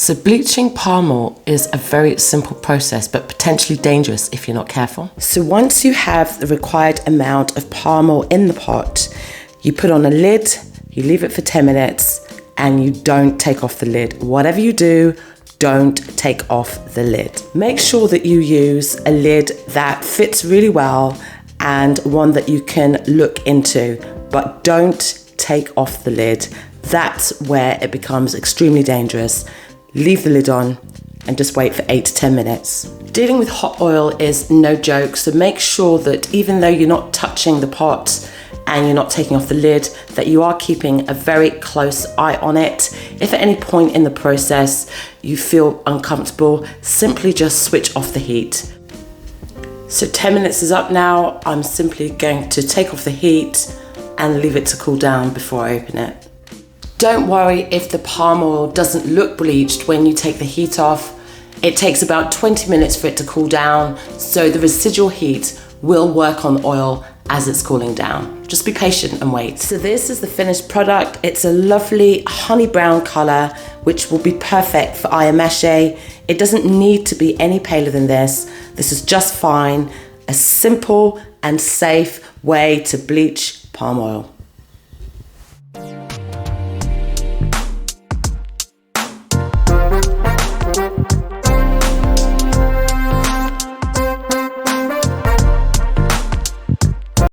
So bleaching palm oil is a very simple process, but potentially dangerous if you're not careful. So once you have the required amount of palm oil in the pot, you put on a lid, you leave it for 10 minutes, and you don't take off the lid. Whatever you do, don't take off the lid. Make sure that you use a lid that fits really well and one that you can look into, but don't take off the lid. That's where it becomes extremely dangerous. Leave the lid on and just wait for 8 to 10 minutes. Dealing with hot oil is no joke, so make sure that even though you're not touching the pot and you're not taking off the lid, that you are keeping a very close eye on it. If at any point in the process you feel uncomfortable, simply just switch off the heat. So 10 minutes is up now. I'm simply going to take off the heat and leave it to cool down before I open it. Don't worry if the palm oil doesn't look bleached when you take the heat off. It takes about 20 minutes for it to cool down, so the residual heat will work on the oil as it's cooling down. Just be patient and wait. So this is the finished product. It's a lovely honey brown color, which will be perfect for ayameshe. It doesn't need to be any paler than this. This is just fine. A simple and safe way to bleach palm oil.